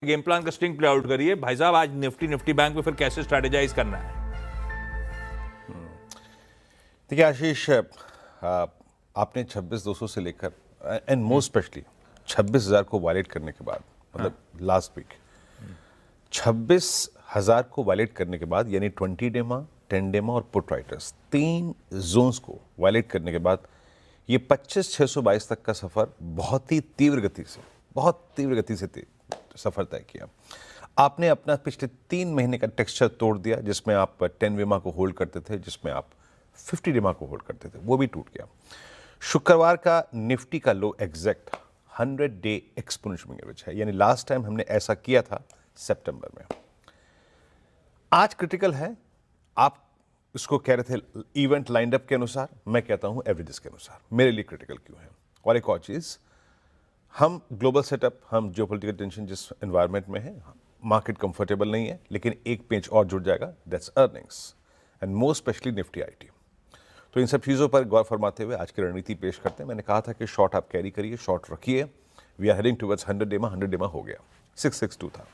Game plan का string play out करिए भाई साहब। आज निफ्टी बैंक में फिर कैसे स्ट्रेटेजाइज करना है? देखिए आशीष, आपने 26,200 से लेकर एंड मोस्ट स्पेशली 26,000 को वायलेट करने के बाद, मतलब लास्ट वीक 26,000 को वायलेट करने के बाद, यानी 20 डेमा, 10 डेमा और पुट राइटर्स, 3 जोन्स को वायलेट करने के बाद ये 25,622 तक का सफर बहुत ही तीव्र गति से सफर तय किया। आपने अपना पिछले 3 महीने का टेक्सचर तोड़ दिया, जिसमें आप 10 डेमा को होल्ड करते थे, जिसमें आप 50 डेमा को होल्ड करते थे, वो भी टूट गया। शुक्रवार का निफ्टी का लो एग्जैक्ट 100 डे एक्सपोनेंशियल एवरेज है, यानी लास्ट टाइम हमने ऐसा किया था सितंबर में। आज क्रिटिकल है, आप इसको कह रहे थे इवेंट लाइंड अप के अनुसार, मैं कहता हूं एवरेजेस के अनुसार। मेरे लिए क्रिटिकल क्यों है? और एक और चीज, हम ग्लोबल सेटअप, हम जियोपॉलिटिकल टेंशन जिस एनवायरनमेंट में है, मार्केट कंफर्टेबल नहीं है, लेकिन एक पेंच और जुड़ जाएगा, that's earnings and most specially Nifty IT. तो इन सब चीज़ों पर गौर फरमाते हुए आज की रणनीति पेश करते हैं। मैंने कहा था कि शॉर्ट आप कैरी करिए, शॉर्ट रखिए। वी आर हेडिंग टुवर्ड्स 100 डेमा हो गया, 662 था।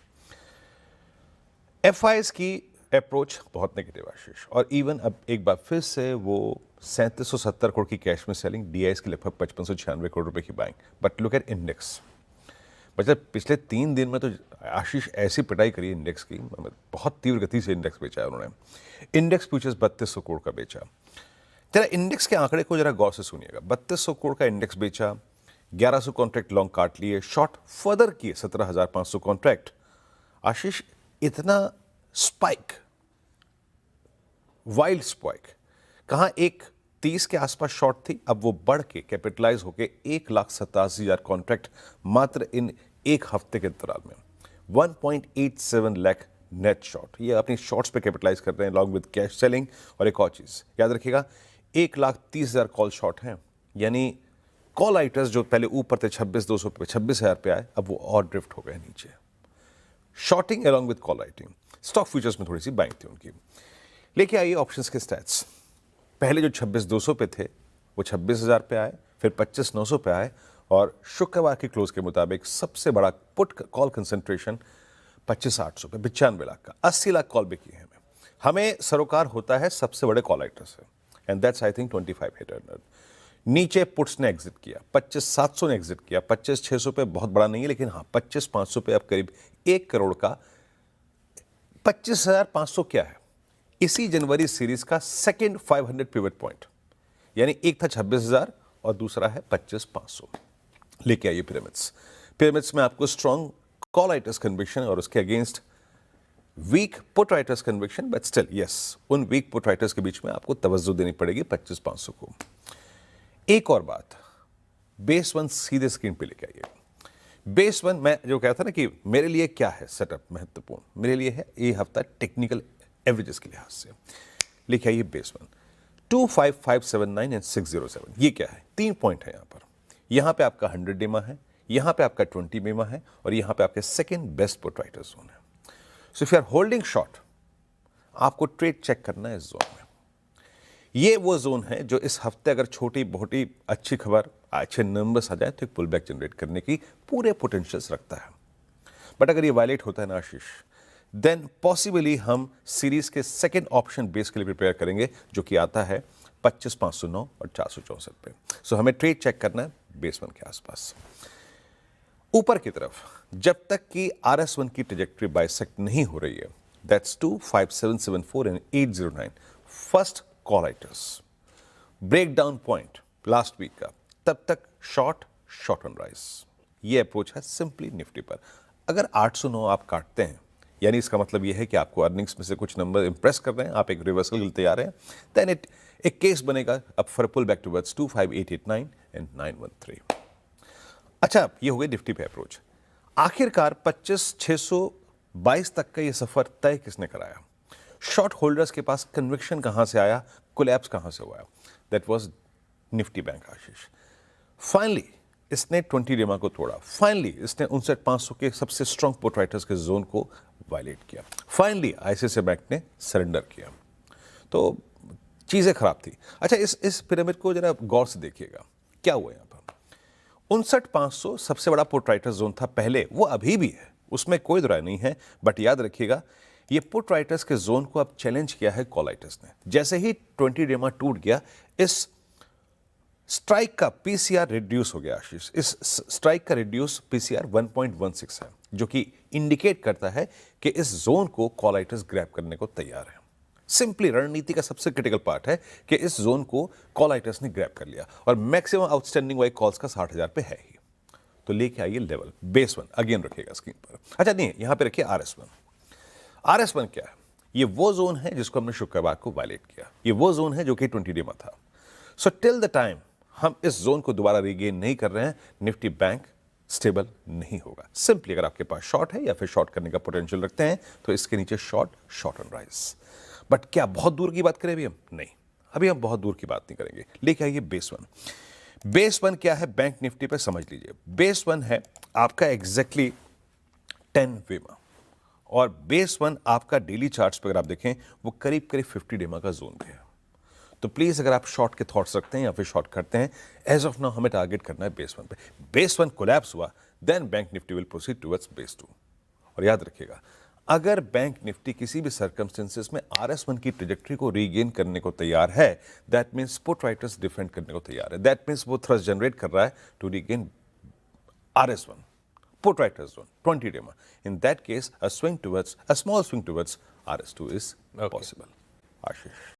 एफआईएस की अप्रोच बहुत नेगेटिव आशीष, और इवन अब एक बार फिर से वो 3770 करोड़ की कैश में सेलिंग, डीआईएस की लगभग 5596 करोड़ रुपए की buying. But look at index, मतलब पिछले 3 दिन में तो आशीष ऐसी पिटाई करी इंडेक्स की, बहुत तीव्र गति से इंडेक्स बेचा है उन्होंने। इंडेक्स फ्यूचर्स 3200 करोड़ का बेचा। जरा इंडेक्स के आंकड़े को जरा गौर से सुनिएगा। 3200 करोड़ का इंडेक्स बेचा, 1100 कॉन्ट्रैक्ट लॉन्ग काट लिए, शॉर्ट फर्दर किए 17,500 कॉन्ट्रैक्ट। आशीष, इतना स्पाइक, वाइल्ड स्पाइक, कहां एक 30 के आसपास शॉर्ट थी, अब वो बढ़ के कैपिटलाइज होके 1,87,000 कॉन्ट्रैक्ट मात्र इन एक हफ्ते के अंतराल में। 1.87 लाख नेट शॉर्ट, ये अपनी शॉर्ट्स पे कैपिटलाइज कर रहे हैं अलॉन्ग विद कैश सेलिंग। और एक और चीज याद रखिएगा, 1,30,000 कॉल शॉर्ट हैं, यानी कॉल राइटर्स जो पहले ऊपर थे 26,200 पे, 26,000 पे आए, अब वो और ड्रिफ्ट हो गए नीचे। Shorting along with call writing. Stock futures में थोड़ी सी बाइंग थी उनकी। लेके आइए ऑप्शंस के स्टैट्स। पहले जो 26,200 पे थे वो 26,000 पे आए, फिर 25,900 पे आए, और शुक्रवार की क्लोज के मुताबिक सबसे बड़ा पुट कॉल कंसेंट्रेशन 25,800 पे, 95 लाख का, 80 लाख कॉल भी किए हैं। हमें सरोकार होता है सबसे बड़े कॉल राइटर से, एंड दैट्स आई थिंक 25,800। नीचे पुट्स ने एग्जिट किया, 25,700 ने एग्जिट किया। 25,600 पे बहुत बड़ा नहीं है, लेकिन हाँ 25,500 पे अब करीब 1 करोड़ का। 25,500 क्या है? इसी जनवरी सीरीज का सेकेंड 500 पिवट पॉइंट, यानी एक था 26,000 और दूसरा है 25,500। लेके आइए पिरामिड्स में आपको स्ट्रॉन्ग कॉल राइटर्स कन्विक्शन और उसके against weak put writers conviction, but still yes, उन वीक पुट राइटर्स के बीच में आपको तवज्जो देनी पड़ेगी 25,500 को। एक और बात, बेस 1 सीधे स्क्रीन पे लेके आइए। बेस 1, मैं जो कहता ना कि मेरे लिए क्या है सेटअप महत्वपूर्ण, मेरे लिए है ये हफ्ता टेक्निकल एवरेजेस के लिहाज से। लिखिए आइए बेस 1 25579 एंड 607। ये क्या है? 3 पॉइंट है यहां पे आपका 100 डेमा है, यहां पे आपका 20 डेमा है, और यहां पे आपके second best put writer zone है। So if you are holding short, आपको ट्रेड चेक करना है इस जोन में। ये वो जोन है जो इस हफ्ते अगर छोटी मोटी अच्छी खबर, अच्छे नंबर्स आ जाए तो एक पुल बैक जनरेट करने की पूरे पोटेंशियल्स रखता है। बट अगर ये वायलेट होता है ना आशीष, देन पॉसिबली हम सीरीज के सेकेंड ऑप्शन बेस के लिए प्रिपेयर करेंगे, जो कि आता है 25,509 और 464 पे। सो हमें ट्रेड चेक करना है बेस 1 के आसपास। ऊपर की तरफ जब तक कि RS1 की ट्रेजेक्टरी बाइसेक्ट नहीं हो रही है, that's 25774 and 809 first call writers, break down point last week का, तब तक शॉर्ट ऑन राइज। ये अप्रोच है सिंपली निफ्टी पर। अगर 809 आप काटते हैं, यानी इसका मतलब यह है कि आपको अर्निंग्स में से कुछ नंबर इंप्रेस कर रहे हैं, आप एक रिवर्सल के लिए तैयार हैं, देन एक केस बनेगा अब for pull back towards 25889 and 913। अच्छा, ये हो गई निफ्टी पे अप्रोच। आखिरकार 25,622 तक का ये सफर तय किसने कराया? शॉर्ट होल्डर्स के पास कन्विक्शन कहां से आया, कोलैप्स कहां से हुआ? That was Nifty bank Ashish. Finally इसने 20 डेमा को तोड़ा, फाइनली इसने 59,500 के सबसे स्ट्रॉन्ग पुट राइटर्स के जोन को वायलेट किया, फाइनली आईसीआईसीआई बैंक ने सरेंडर किया। तो चीजें खराब थी। अच्छा, इस पिरामिड को जरा गौर से देखिएगा, क्या हुआ यहां पर। 59,500 सबसे बड़ा पुट राइटर जोन था पहले, वो अभी भी है, उसमें कोई दुराय नहीं है, बट याद रखिएगा ये पुट राइटर्स के जोन को अब चैलेंज किया है कॉल राइटर्स ने। जैसे ही 20 डेमा टूट गया, इस स्ट्राइक का पीसीआर रिड्यूस हो गया आशीष। इस स्ट्राइक का रिड्यूस पीसीआर 1.16 है, जो कि इंडिकेट करता है कि इस जोन को कॉल राइटर्स ग्रैब करने को तैयार है। सिंपली रणनीति का सबसे क्रिटिकल पार्ट है कि इस जोन को कॉल राइटर्स ने ग्रैब कर लिया और मैक्सिमम आउटस्टैंडिंग वाई कॉल्स का 60,000 पे है ही। तो लेके आइए लेवल बेस 1 अगेन रखिएगा स्क्रीन पर। अच्छा नहीं, यहां पे रखिए RS1। RS1 क्या है? ये वो जोन है जिसको हमने शुक्रवार को वायलेट किया। ये वो जोन है जो कि 20 डे में था। सो टिल द टाइम हम इस जोन को दोबारा रीगेन नहीं कर रहे हैं, निफ्टी बैंक स्टेबल नहीं होगा। सिंपली अगर आपके पास शॉर्ट है या फिर शॉर्ट करने का पोटेंशियल रखते हैं तो इसके नीचे शॉर्ट ऑन राइज। बट क्या बहुत दूर की बात करें अभी हम? नहीं, अभी हम बहुत दूर की बात नहीं करेंगे। लेके आइए बेस 1। बेस 1 क्या है बैंक निफ्टी पे समझ लीजिए। बेस 1 है आपका एग्जैक्टली 10 वेमा, और बेस 1 आपका डेली चार्ट्स पे अगर आप देखें वो करीब करीब 50 डेमा का जोन पे है। तो प्लीज अगर आप शॉर्ट के थॉट्स रखते हैं या फिर शॉर्ट करते हैं, एज ऑफ नाउ हमें टारगेट करना है बेस 1 पे। बेस 1 कोलैप्स हुआ, then Bank Nifty will proceed towards base 2। और याद रखिएगा, अगर बैंक निफ्टी किसी भी सर्कमस्टेंसेस में RS1 की ट्रेजेक्टरी को रीगेन करने को तैयार है, that means put writers defend करने को तैयार है। दैट मीन्स वो थ्रस्ट जनरेट कर रहा है to regain RS1, put writers zone, 20 DEMA. In that case, a small swing towards RS2 is possible. Ashish.